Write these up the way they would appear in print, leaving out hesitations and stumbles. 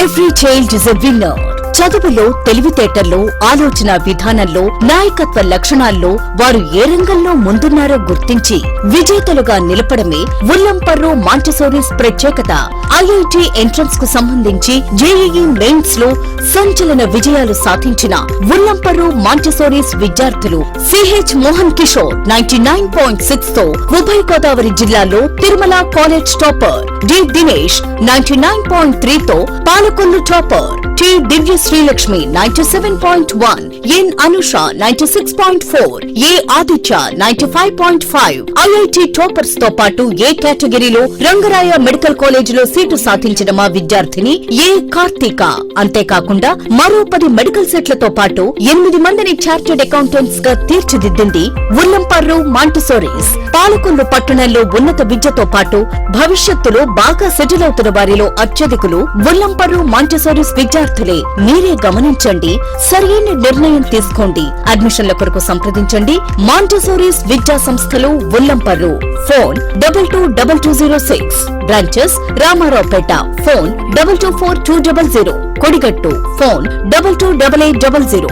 Every child is a winner. చదువులో, తెలివితేటల్లో, ఆలోచన విధానంలో, నాయకత్వ లక్షణాల్లో వారు ఏ రంగంలో ముందున్నారో గుర్తించి విజేతలుగా నిలపడమే ఉల్లంపర్రు మాంటెసోరీస్ ప్రత్యేకత. ఐఐటి ఎంట్రన్స్ కు సంబంధించి జేఈఈ మెయిన్స్ లో సంచలన విజయాలు సాధించిన ఉల్లంపర్రు మాంటెసోరీస్ విద్యార్థులు సిహెచ్ మోహన్ కిషోర్ 99.6 తో ఉభయ గోదావరి జిల్లాలో Tirumala college topper, D Dinesh 99.3 తో Palakollu topper, T Divya Srilakshmi 97.1, N Anusha 96.4, A Aditya 95.5. IIT toppers తో పాటు ఏ కేటగిరీలో రంగరాయ మెడికల్ కాలేజీలో సీటు సాధించిన మా విద్యార్థిని ఏ కార్తీక. అంతేకాకుండా మరో 10 మెడికల్ సెట్లతో పాటు 8 మందిని చార్టెడ్ అకౌంటెంట్స్ గా తీర్చిదిద్దింది ఉల్లంపర్రు మాంటెసోరీస్. పాలకొల్లు పట్టణంలో ఉన్నత విద్యతో పాటు భవిష్యత్తులో బాగా సెటిల్ అవుతున్న వారిలో అత్యధికులు ఉల్లంపర్రు మాంటెసోరీస్ విద్యార్థులే. మీరే గమనించండి, సరైన నిర్ణయం తీసుకోండి. అడ్మిషన్ల కొరకు సంప్రదించండి మాంటెసోరీస్ విద్యా సంస్థలు Ullamparru. Phone 222206. Branches Ramaraopet. Phone 224200. Kodigattu. Phone 228800.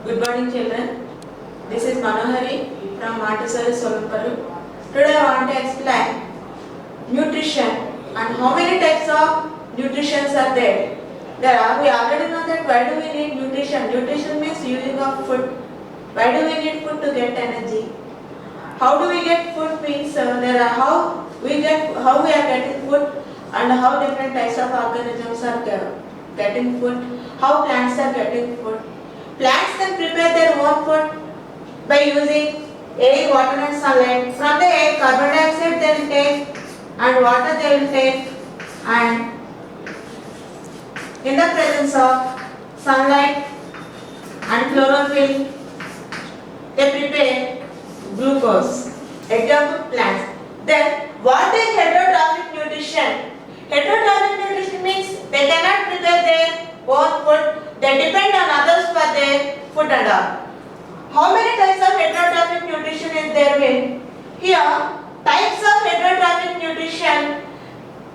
Good morning, children. This is Manohari from Montessori's Ullamparru. Today I want to explain nutrition and how many types of nutritions are there. We already know that why do we need nutrition? Nutrition means using of food. Why do we need food? To get energy. How do we get food means how we are getting food and how different types of organisms are getting food. How plants are getting food. Plants can prepare their own food by using air, water and sunlight. From the air, carbon dioxide they will take and water they will take, and in the presence of sunlight and chlorophyll they prepare glucose. Example, plants. Then what is heterotrophic nutrition? Heterotrophic nutrition means they cannot prepare their own food, they depend on others for their food and all. How many types of heterotrophic nutrition is there in? Here, types of heterotrophic nutrition: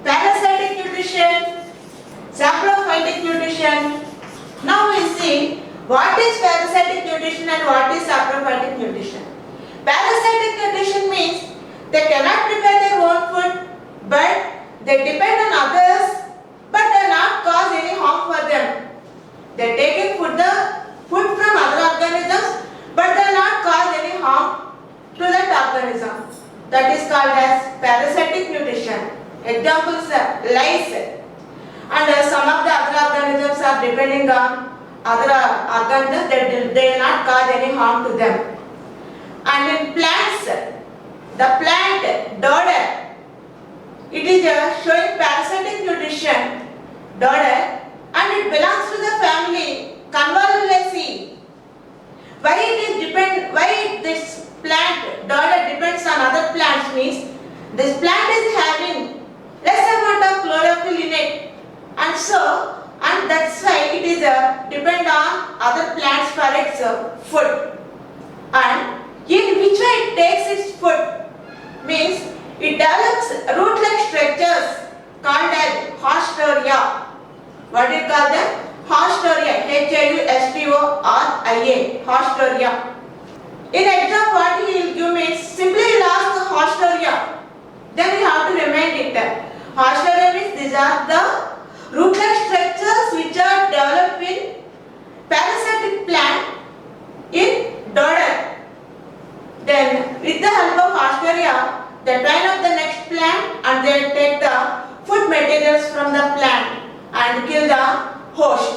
parasitic nutrition, saprophytic nutrition. Now we see what is parasitic nutrition and what is saprophytic nutrition. Parasitic nutrition means they cannot prepare their own food, but they depend on others, but they not cause any harm for them. They are taking food from other organisms, but they not cause any harm to that organism. That is called as parasitic nutrition. Examples are lice, and some of the other organisms are depending on other organisms that they will not cause any harm to them. And in plants, the plant dodder, it is showing parasitic nutrition, dodder, and it belongs to the family Convolvulaceae. Why this plant dodder depends on other plants means this plant is having less amount of chlorophyll in it, and that's why it is depend on other plants for its food. And in which way it takes its food means it develops root-like structures called as haustoria. What do you call them? Haustoria. Haustoria. Haustoria. In exam, what he will give means simply he will ask the haustoria. Then we have to remind it. Haustoria means these are the root-like structures which are developed in parasitic plant in dodder. Then with the help of haustoria, they train up the next plant and they take the food materials from the plant and kill the host.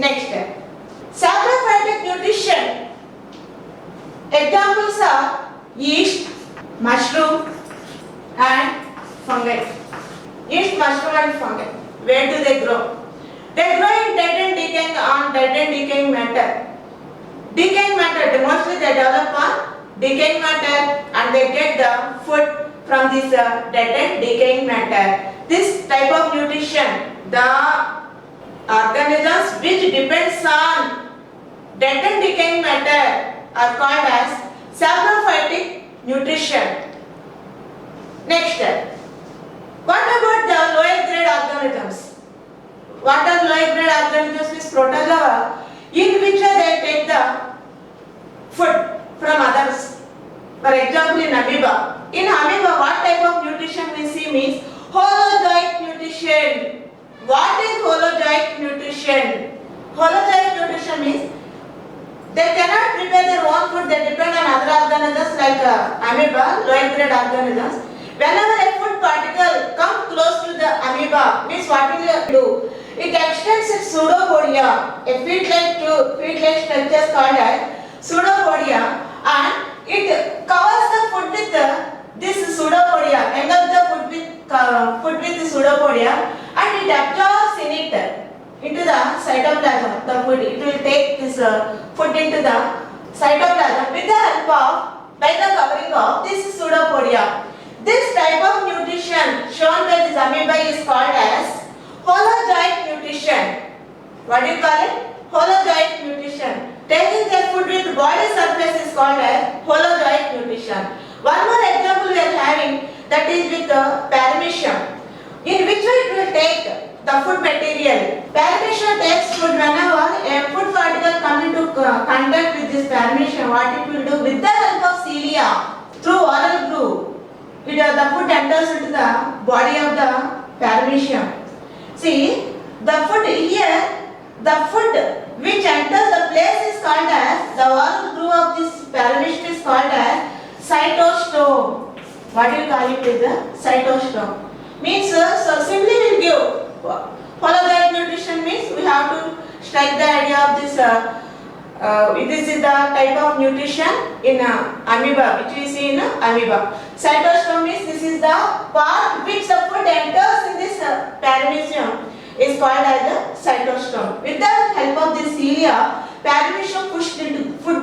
Next, saprophytic nutrition. Examples are yeast, mushroom and fungi. Yeast, mushroom and fungi. Where do they grow? They grow in dead and decaying matter. Decaying matter, mostly they develop on decaying matter and they get the food from this dead and decaying matter. This type of nutrition, the organisms which depends on dead and decaying matter are called as saprophytic nutrition. Next, what about the lower grade organisms? organisms is protozoa, in which they take the food from others. For example, in amoeba. In amoeba, what type of nutrition we see means holozoic nutrition. What is holozoic nutrition? Holozoic nutrition means they cannot prepare their own food, they depend on other organisms like amoeba, lower grade organisms. Whenever a food particle comes close to the amoeba, means what will it do? It extends its pseudopodia, a feet-like structure called as pseudopodia, and it covers the food with this pseudopodia, engulfs the food with the pseudopodia, and it absorbs in it into the cytoplasm. The food, it will take this food into the cytoplasm with the help of, by the covering of this pseudopodia. This type of nutrition shown by this amoeba is called as holozoic nutrition. What do you call it? Holozoic nutrition. Taking their food with body surface is called as holozoic nutrition. One more example we are having, that is with the paramecium, in which it will take the food material. Paramecium takes food whenever a food particle comes into contact with this paramecium. What it will do with the help of cilia through oral groove, the food enters into the body of the paramecium. See, the food here, the food which enters the place is called as, the oral groove of this paramecium is called as cytostome. What do you call it with the cytostome? Means, so simply we will give holozoic nutrition means we have to strike the idea of this. This is the type of nutrition in amoeba, which we see in amoeba. Cytostome means this is the part which the food enters in this paramecium is called as the cytostome. With the help of this cilia, paramecium push the food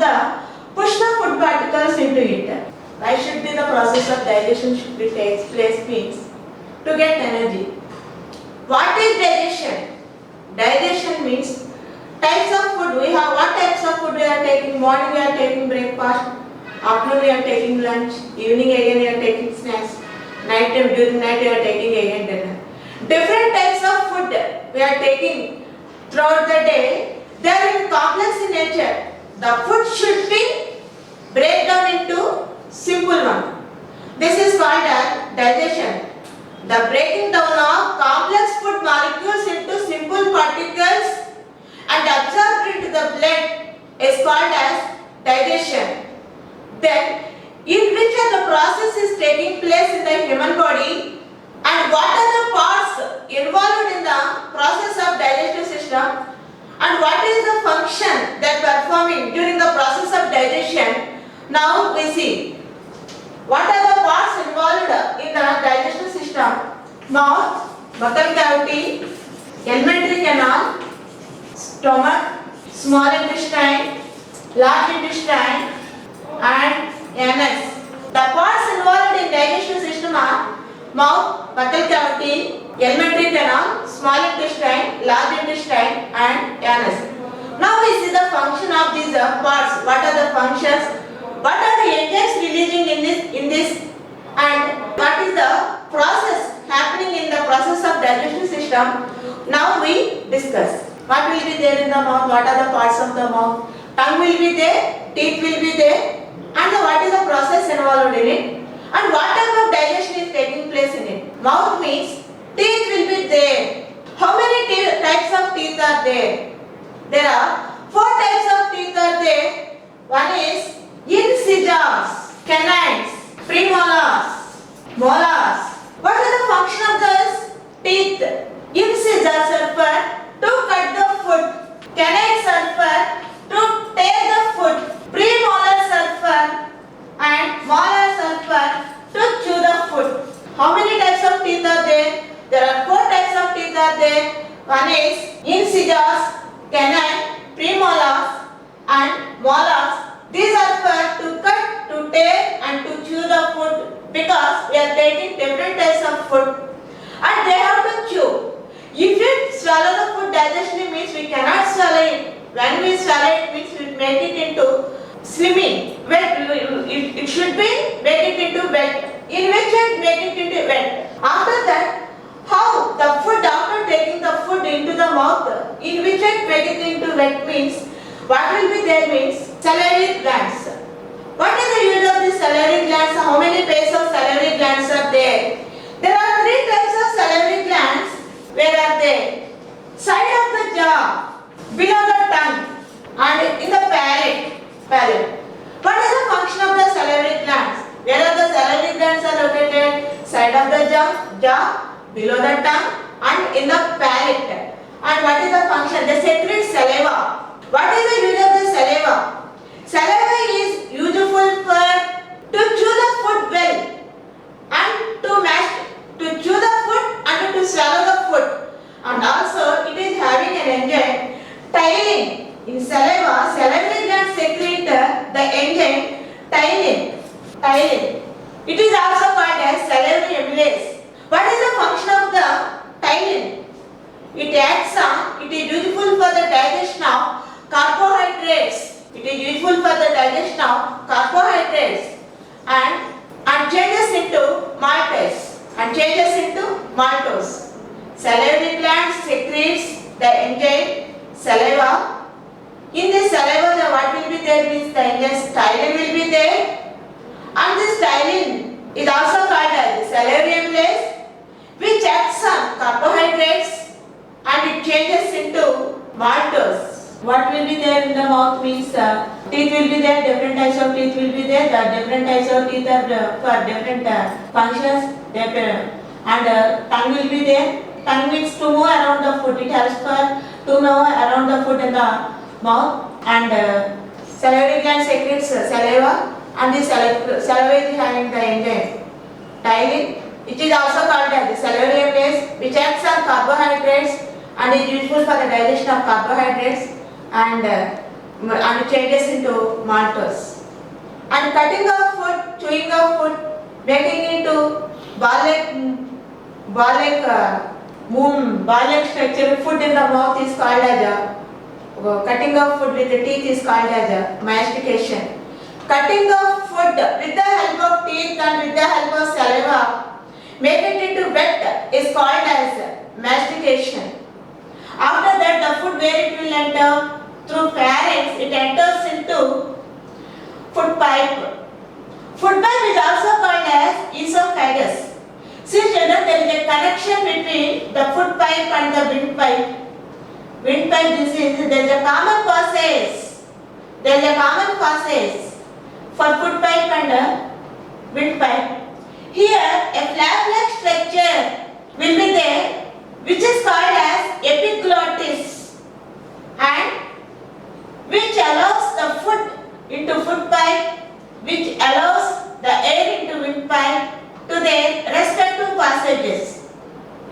particles into it. Why should be the process of digestion should be takes place means to get energy. What is digestion? Digestion means types of food. We have what types of food we are taking. Morning we are taking breakfast, afternoon we are taking lunch, evening again we are taking snacks, night time during night we are taking again dinner. Different types of food we are taking throughout the day. They are complex in nature. The food should be break down into simple one. This is called as digestion. The breaking down of complex food molecules into simple particles and absorbed into the blood is called as digestion. Then, in which the process is taking place in the human body and what are the parts involved in the process of digestive system and what is the function that performing during the process of digestion. Now we see what are the parts involved in the digestive system. Mouth, buccal cavity, alimentary canal, stomach, small intestine, large intestine and anus. The parts involved in digestive system are mouth, buccal cavity, alimentary canal, small intestine, large intestine and anus. Now we see the function of these parts. What are the functions? What are the enzymes releasing in this and what is the process happening in the process of digestive system? Now we discuss. What will be there in the mouth? What are the parts of the mouth? Tongue will be there, teeth will be there, and what is the process involved in it? And what type of digestion is taking place in it? Mouth means teeth will be there. How many types of teeth are there? There are 4 types of teeth are there. One is incisors, canines, premolars, molars. What is the function of those teeth? Incisors are for to cut the food. Canines are for to tear the food. Premolars are for and molars are for to chew the food. How many types of teeth are there? There are 4 types of teeth are there. One is incisors, canine, premolars and molars. These are for to cut, to tear and to chew the food because we are taking different types of food and they have to chew. If you swallow the food digestion means we cannot swallow it. When we swallow it means we make it into slimming. It should be make it into wet. In which way make it into wet. After that, how the food after taking the food into the mouth, in which way insect making into wet means what will be there means salivary glands. What is the use of the salivary glands? How many pairs of salivary glands are there? There are three types of salivary glands. Where are they? Side of the jaw, below the tongue, and in the palate. What is the function of the salivary glands? Where are the salivary glands are located? Side of the jaw, below the tongue, and in the palate. And what is the function? They secrete saliva. What is the use of the saliva? Saliva is useful for to chew the food well and to chew the food and to swallow the food. And also it is having an enzyme ptyalin. In saliva, salivary glands secrete the enzyme ptyalin. It is also called as salivary amylase. What is the function of the ptyalin? It is useful for the digestion of carbohydrates. It is useful for the digestion of carbohydrates and changes into maltose. Salivary gland secretes the enzyme saliva. In this saliva, what will be there means the enzyme ptyalin will be there, and this ptyalin is also called as salivary amylase, which acts on carbohydrates and it changes into maltose. What will be there in the mouth means teeth will be there, different types of teeth will be there. The different types of teeth are for different functions. And tongue will be there. Tongue means to move around the food. It helps for to move around the food in the mouth. And salivary gland secretes saliva, and the saliva is having the enzyme ptyalin. It is also called as the salivary amylase, which acts on carbohydrates and is useful for the digestion of carbohydrates and changes into maltose. And cutting of food, chewing of food, making into ball-like structure food in the mouth is called as cutting of food with the teeth is called as mastication. Cutting of food with the help of teeth and with the help of saliva, make it into wet is called as mastication. After that, the food where it will enter through pharynx, it enters into food pipe. Food pipe is also called as esophagus. See children, there is a connection between the food pipe and the windpipe. Windpipe, there is a common passage. There is a common passage for food pipe and windpipe. Here, a flap-like structure will be there, which is called as epiglottis, and which allows the food into food pipe, which allows the air into windpipe to their respective passages.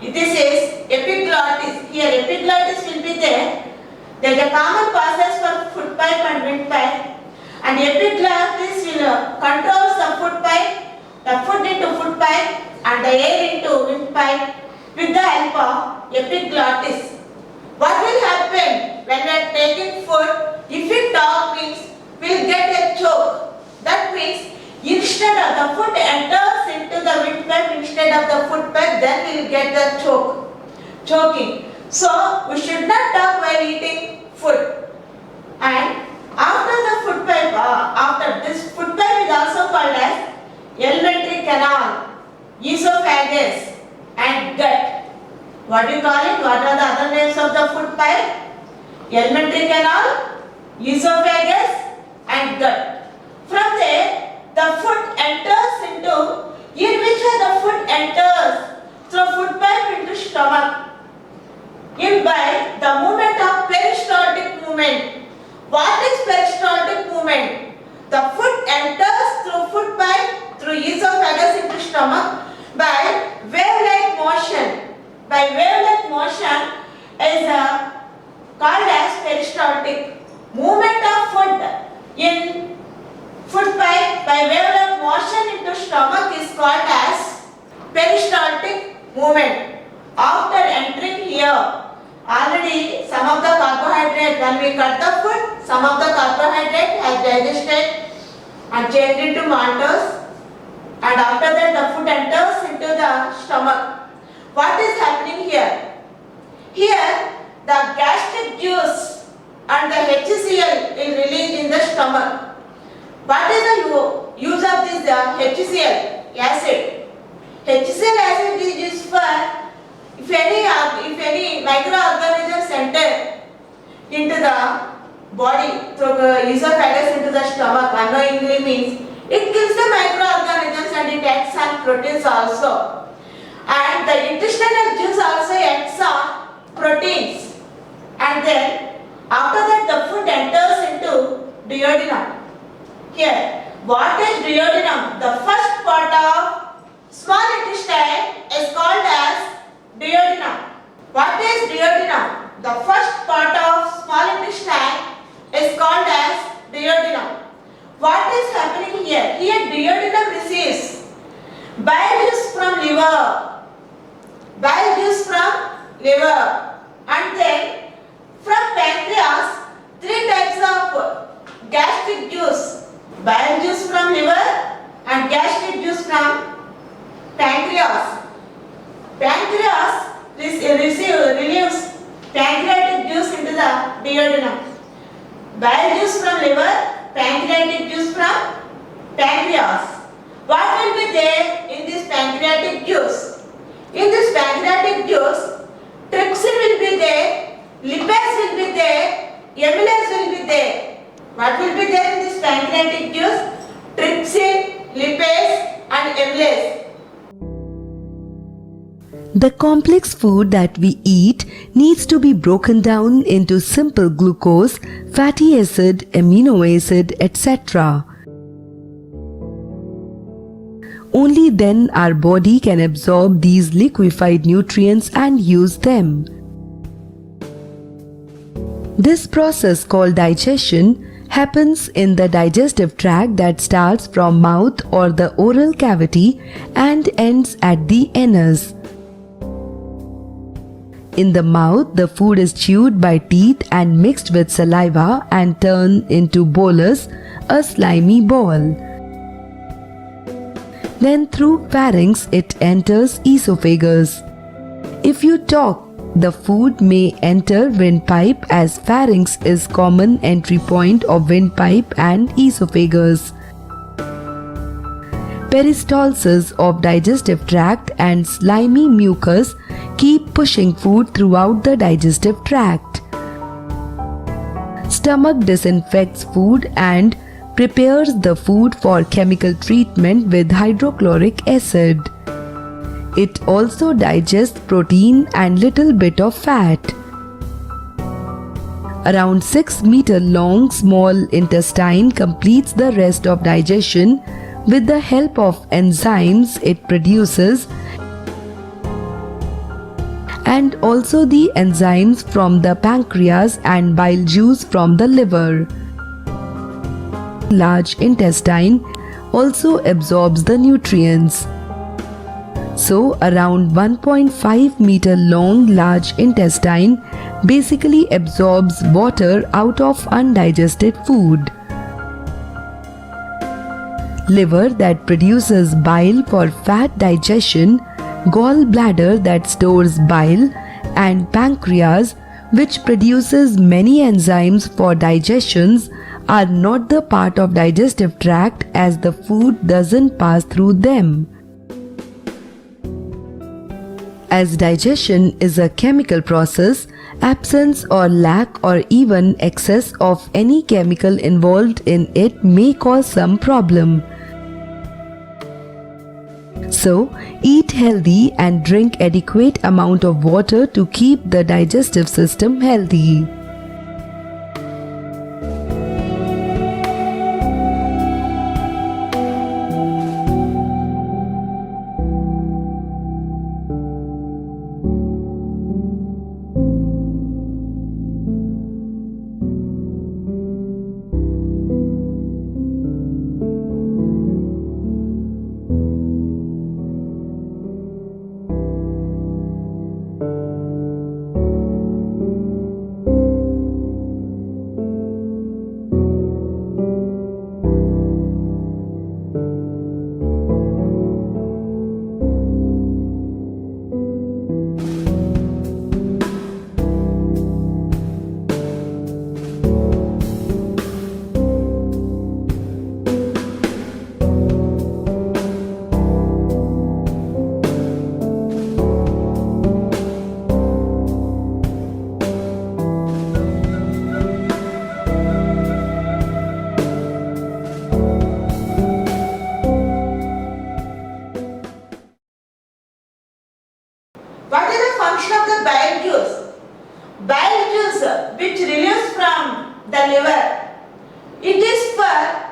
This is epiglottis. Here epiglottis will be there. There is a common passage for food pipe and windpipe, and epiglottis will controls the food pipe, the food into food pipe and the air into windpipe with the help of epiglottis. What will happen when we are taking food? If we talk means we will get a choke. That means instead of the food enters into the windpipe instead of the food pipe, then we will get the choking. So we should not talk while eating food. And after the food pipe, after this food pipe is also called as alimentary canal, esophagus and gut. What do you call it? What are the other names of the food pipe? Alimentary canal, esophagus and gut. From there, the food enters into, in which way the food enters? Through food pipe into stomach. In by the movement of peristaltic movement. What is peristaltic movement? The food enters through food pipe, through esophagus into stomach by wave-like motion. By wave-like motion is called as peristaltic. Movement of food in food pipe by wave-like motion into stomach is called as peristaltic movement. After entering here, already some of the carbohydrate, when we cut the food, some of the carbohydrate has digested and changed into maltose, and after that the food enters into the stomach. What is happening here? Here the gastric juice if any microorganisms enter into the body through the esophagus into the stomach unknowingly means it kills the microorganisms and it acts on proteins also. And the intestinal juice also acts on proteins. And then after that the food enters into duodenum. Here, what is duodenum? The first part of small intestine is called as duodenum. What is duodenum? The first part of small intestine is called as duodenum. What is happening here? Here duodenum receives bile juice from liver, and then from pancreas, three types of gastric juice, bile juice from liver and gastric juice from pancreas. Pancreas relieves pancreatic juice into the duodenum. Bile juice from liver, pancreatic juice from pancreas. What will be there in this pancreatic juice? In this pancreatic juice, trypsin will be there, lipase will be there, amylase will be there. What will be there in this pancreatic juice? Trypsin, lipase and amylase. The complex food that we eat needs to be broken down into simple glucose, fatty acid, amino acid, etc. Only then our body can absorb these liquefied nutrients and use them. This process called digestion happens in the digestive tract that starts from mouth or the oral cavity and ends at the anus. In the mouth, the food is chewed by teeth and mixed with saliva and turned into bolus, a slimy ball. Then through pharynx it enters esophagus. If you talk, the food may enter windpipe as pharynx is common entry point of windpipe and esophagus. Peristalsis of digestive tract and slimy mucus keep pushing food throughout the digestive tract. Stomach disinfects food and prepares the food for chemical treatment with hydrochloric acid. It also digests protein and little bit of fat. Around 6 meter long small intestine completes the rest of digestion with the help of enzymes it produces and also the enzymes from the pancreas and bile juice from the liver. Large intestine also absorbs the nutrients. So around 1.5 meter long large intestine basically absorbs water out of undigested food. Liver that produces bile for fat digestion, gallbladder that stores bile, and pancreas which produces many enzymes for digestions are not the part of digestive tract as the food doesn't pass through them. As digestion is a chemical process, absence or lack or even excess of any chemical involved in it may cause some problem. So, eat healthy and drink adequate amount of water to keep the digestive system healthy. juice which relieves from the liver. It is for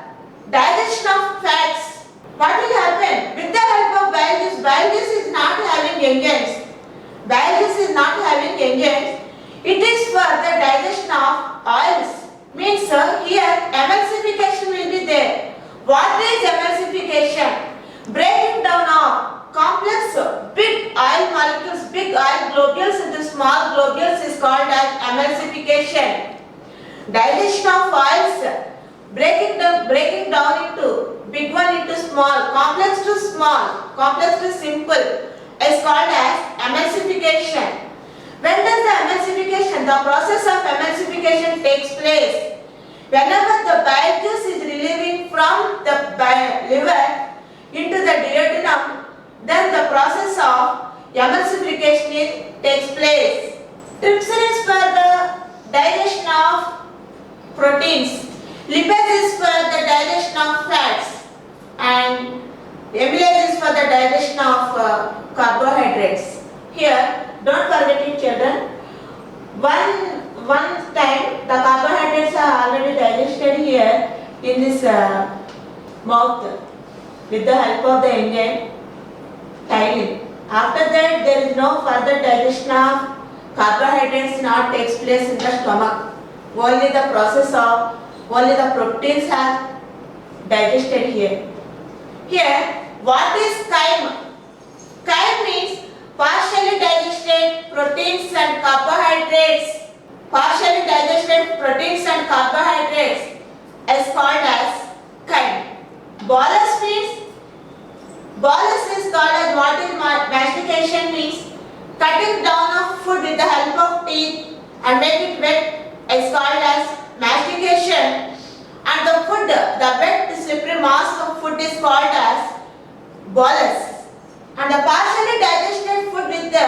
digestion of fats. What will happen? With the help of bile juice is not having enzymes. Bile juice is not having enzymes. It is for the digestion of oils. Means here emulsification will be there. What is emulsification? Breaking down of complex big oil molecules, big oil globules into small globules is called as emulsification. Digestion of oils, breaking down into big one into small, complex to small, complex to simple is called as emulsification. When does the emulsification, the process of emulsification takes place? Whenever the bile juice is relieving from the liver into the duodenum, then the process of emulsification takes place. Trypsin is for the digestion of proteins, lipase is for the digestion of fats, and amylase is for the digestion of carbohydrates. Here, don't forget it, children. One time the carbohydrates are already digested here in this mouth with the help of the enzyme tyrine. After that, there is no further digestion of carbohydrates not takes place in the stomach. Only the proteins are digested here. Here, what is chyme? Chyme means partially digested proteins and carbohydrates. Partially digested proteins and carbohydrates is called as chyme. Bolus is called as what is mastication means cutting down of food with the help of teeth and make it wet is called as mastication, and the wet slippery mass of food is called as bolus. And the partially digested food with the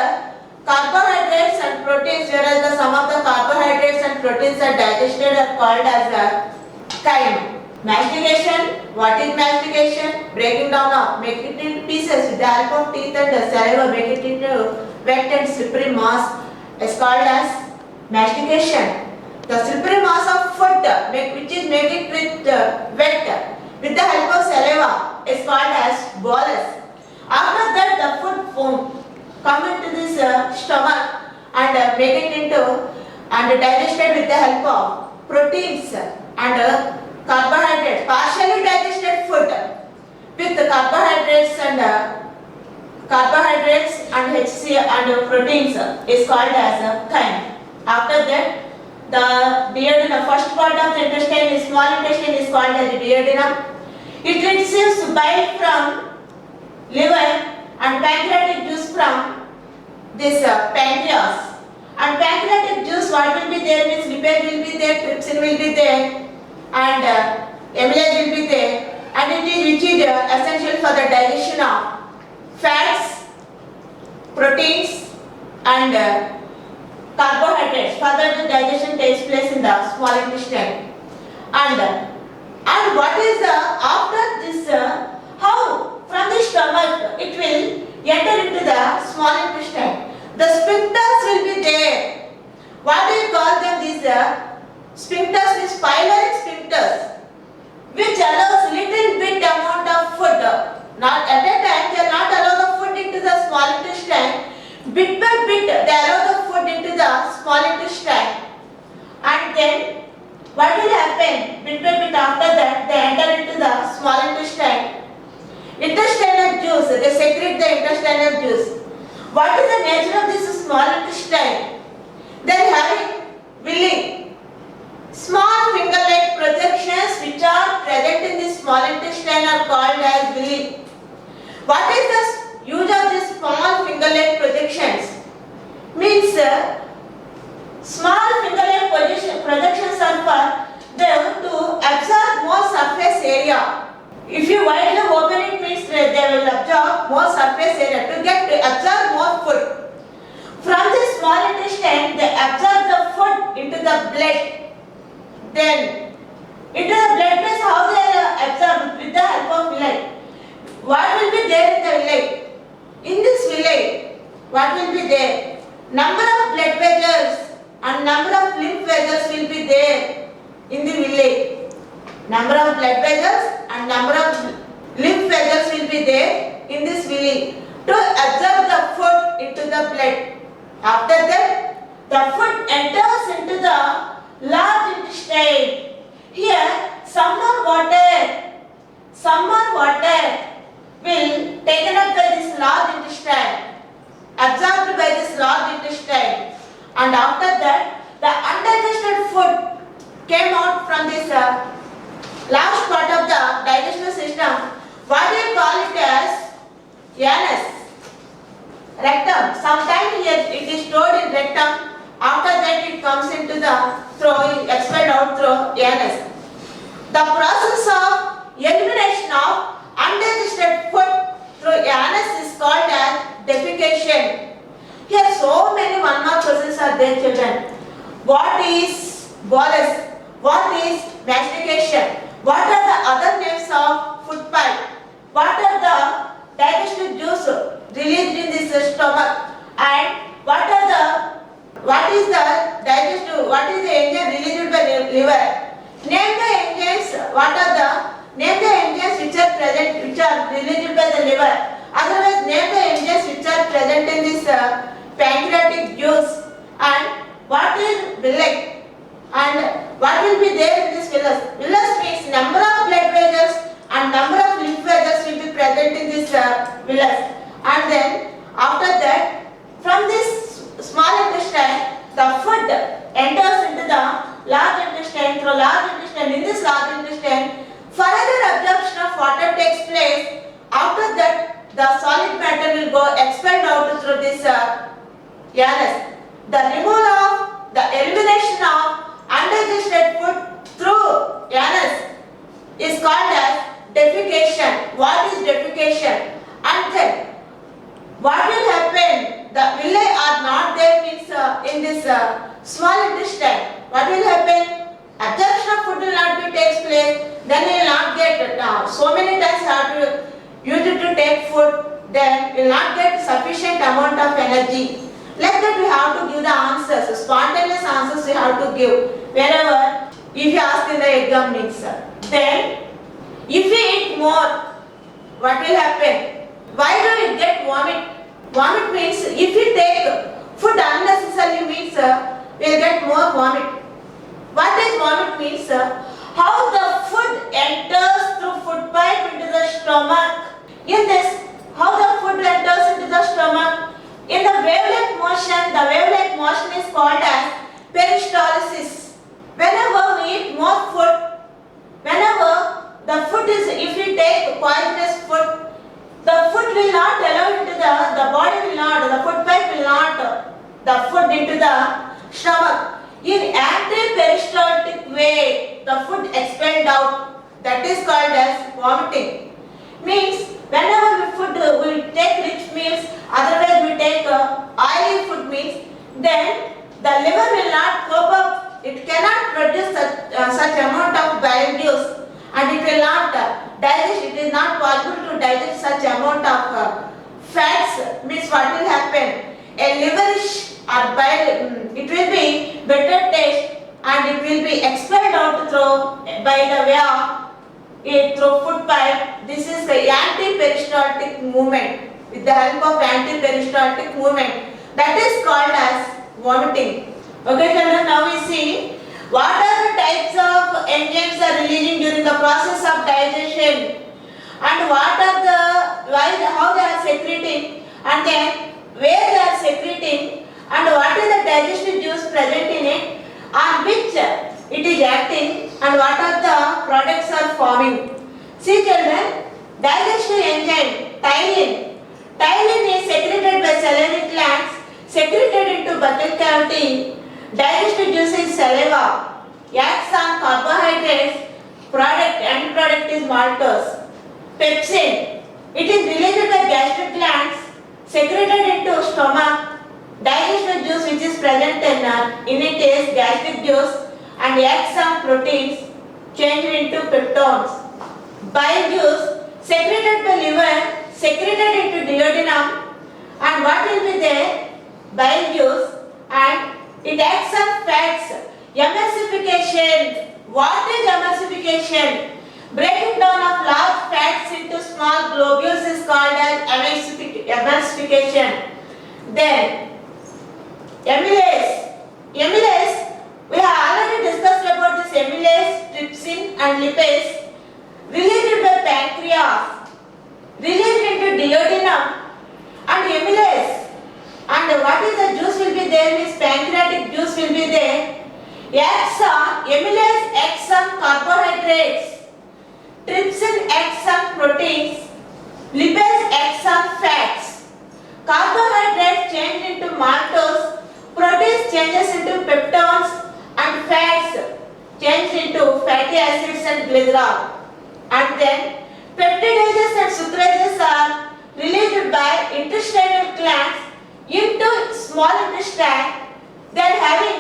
carbohydrates and proteins, whereas the some of the carbohydrates and proteins are digested are called as a chyme. Mastication, what is mastication? Breaking down of, make it into pieces with the help of teeth and the saliva, make it into wet and slippery mass is called as mastication. The slippery mass of food, which is made it with wet with the help of saliva is called as bolus. After that, the food foam come into this stomach and make it into and digested with the help of proteins and carbohydrates. Partially digested food with the carbohydrates and HCl and proteins is called as chyme. After that, the duodenum, first part of the intestine is small intestine is called as the duodenum. It receives bile from liver and pancreatic juice from this pancreas. And pancreatic juice, what will be there means lipase will be there, trypsin will be there, and amylase will be there, and it is which is essential for the digestion of fats, proteins, and carbohydrates. Further, the digestion takes place in the small intestine. And what is after this? How from the stomach it will enter into the small intestine? The sphincters will be there. What do you call them? These sphincters is pyloric sphincters, which allows little bit amount of food. Not at a time, they will not allow the food into the small intestine. Bit by bit, they allow the food into the small intestine. And then, what will happen? Bit by bit after that, they enter into the small intestine. Intestinal juice, they secrete the intestinal juice. What is the nature of this small intestine? They are having villi, small finger-like projections which are present in the small intestine are called as villi. What is the use of these small finger-like projections? Means small finger-like projections are for them to absorb more surface area. If you widely open it means they will absorb more surface area to absorb more food. From the small intestine, they absorb the food into the blood. Then, into the blood means how they are absorbed with the help of villi. What will be there in the villi? In this villi, what will be there? Number of blood vessels and number of lymph vessels will be there in the villi. Number of blood vessels and number of lymph vessels will be there in this villi to absorb the food into the blood. After that, the food enters into the large intestine. Here, some more water will taken up by this large intestine, absorbed by this large intestine, and after that, the undigested food came out from this last part of the digestive system. What do you call it as? Anus. Rectum. Sometimes it is stored in rectum. After that, it comes into the throat, expelled out through anus. The process of elimination of undigested food through anus is called as defecation. Here, so many one mark questions are there, children. What is bolus? What is mastication? What are the other names of food pipe? What are the digestive juice released in this stomach? And what is the enzyme released by the liver? Name the enzymes. Name the enzymes which are present, which are released by the liver. Otherwise, name the enzymes which are present in this pancreatic juice. And what is villi? And what will be there in this villus? Villus means number of blood vessels and number of lymph vessels will be present in this villus. And then after that, from this small intestine, the food enters into the large intestine. Through large intestine, in this large intestine, further absorption of water takes place. After that, the solid matter will go expelled out through this anus. The removal of the elimination of undigested food through anus is called as defecation. What is defecation? And then what will happen? The villi are not there means in this small intestine. What will happen? Absorption of food will not be takes place. Then you will not get so many times have to use it to take food. Then you will not get sufficient amount of energy. Like that we have to give the answers. Spontaneous answers we have to give wherever if you ask in the exam means. Then if we eat more, what will happen? Why do we get vomit? Vomit means if we take food unnecessarily means we will get more vomit. What does vomit means? How the food enters through food pipe into the stomach. In this, how the food enters into the stomach. In the wave-like motion is called as peristalsis. Whenever we eat more food, whenever the food is, if we take poisonous food, the food will not allow into the body will not, the food pipe will not, the food into the stomach. In anti-peristaltic way, the food expelled out. That is called as vomiting. Means whenever we take rich meals, otherwise we take oily food meals, then the liver will not cope up. It cannot produce such amount of bile juice, and it will not digest. It is not possible to digest such amount of fats. Means what will happen? A liverish or bile, it will be better taste and it will be expelled out through by the way of through food pipe. This is the anti-peristaltic movement. With the help of anti-peristaltic movement, that is called as vomiting. Okay, children, now we see what are the types of enzymes are releasing during the process of digestion, and what are the how they are secreting, and then where they are secreting, and what is the digestive juice present in it, on which it is acting, and what are the products are forming. See children, digestive enzyme ptyalin. Ptyalin is secreted by salivary glands, secreted into buccal cavity. Digestive juice is saliva. Acts on carbohydrates. End product is maltose. Pepsin. It is released by gastric glands, secreted into stomach. Digestive juice which is present in it is gastric juice, and acts on proteins, changed into peptones. Bile juice secreted by liver, secreted into duodenum, and what will be there? Bile juice, and It acts on fats. Emulsification. What is emulsification? Breaking down of large fats into small globules is called as emulsification. Then amylase. Amylase, we have already discussed about this amylase, trypsin and lipase released by pancreas, released into duodenum and amylase. And what is the juice will be there means pancreatic juice will be there. Amylase acts on carbohydrates, trypsin acts on proteins, lipase acts on fats. Carbohydrates change into maltose, proteins changes into peptones and fats change into fatty acids and glycerol. And then peptidases and sucrases are released by intestinal glands into small intestine, then having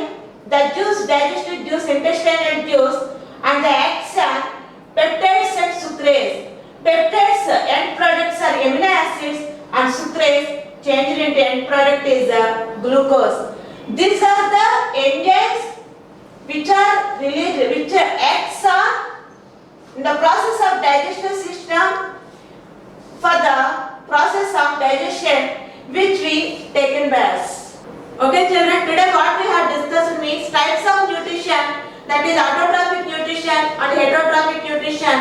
the juice, digestive juice, intestinal juice, and the acts on peptides and sucrase. Peptides end products are amino acids and sucrase changed into end product is glucose. These are the enzymes which are released, which acts on in the process of digestive system for the process of digestion which we taken by us. Okay children, today what we have discussed means types of nutrition, that is autotrophic nutrition and heterotrophic nutrition.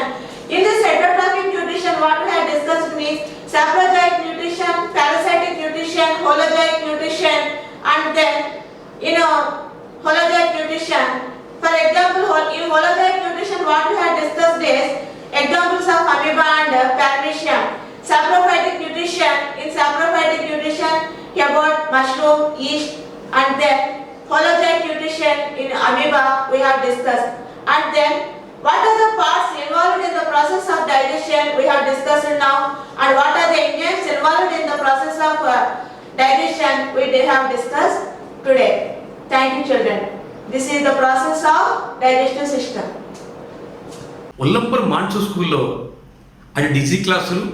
In this heterotrophic nutrition what we have discussed means saprozoic nutrition, parasitic nutrition, holozoic nutrition and then holozoic nutrition. For example, in holozoic nutrition what we have discussed is examples of amoeba and paramecium. Saprophytic nutrition, in saprophytic nutrition about mushroom, yeast and then holozoic nutrition in amoeba we have discussed. And then what are the parts involved in the process of digestion we have discussed now, and what are the enzymes involved in the process of digestion we have discussed today. Thank you children. This is the process of digestive system. ఉల్లంపర్ మాన్సో స్కూల్లో అటు డిజీ క్లాసులు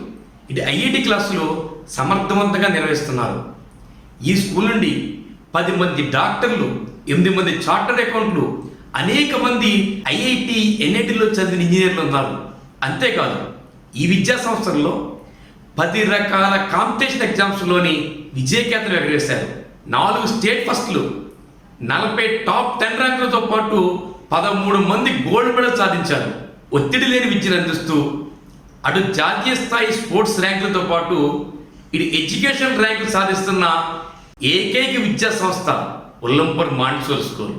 ఇటు IIT క్లాసులు సమర్థవంతంగా నిర్వహిస్తున్నారు. ఈ school నుండి 10 మంది డాక్టర్లు, 8 మంది చార్టర్డ్ అకౌంట్లు, అనేక మంది ఐఐటి ఎన్ఐటిలో చదివిన ఇంజనీర్లు ఉన్నారు. అంతేకాదు ఈ విద్యా సంస్థల్లో 10 రకాల కాంపిటీషన్ ఎగ్జామ్స్లోని విజయకేతలు ఎగరేశారు. 4 స్టేట్ ఫస్ట్లు, 40 టాప్ 10 ర్యాంకులతో పాటు 13 మంది గోల్డ్ మెడల్ సాధించారు. ఒత్తిడి లేని విద్యను అందిస్తూ అటు జాతీయ స్థాయి స్పోర్ట్స్ ర్యాంకులతో పాటు ఇటు ఎడ్యుకేషన్ ర్యాంకులు సాధిస్తున్న ఏకైక విద్యా సంస్థ ఉల్లంపర్ మాంటెసోరీ స్కూల్.